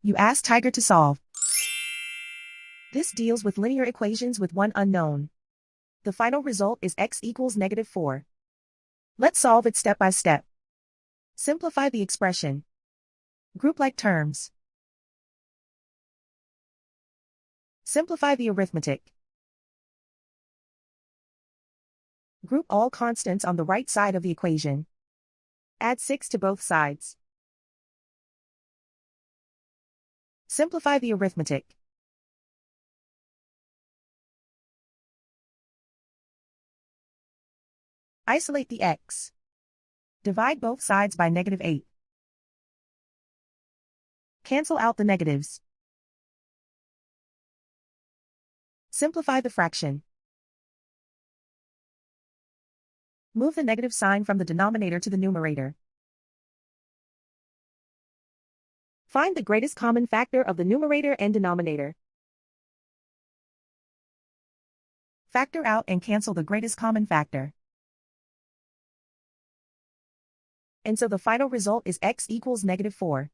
You ask Tiger to solve. This deals with linear equations with one unknown. The final result is x equals -4. Let's solve it step by step. Simplify the expression. Group like terms. Simplify the arithmetic. Group all constants on the right side of the equation. Add 6 to both sides. Simplify the arithmetic. Isolate the x. Divide both sides by -8. Cancel out the negatives. Simplify the fraction. Move the negative sign from the denominator to the numerator. Find the greatest common factor of the numerator and denominator. Factor out and cancel the greatest common factor. And so the final result is x equals -4.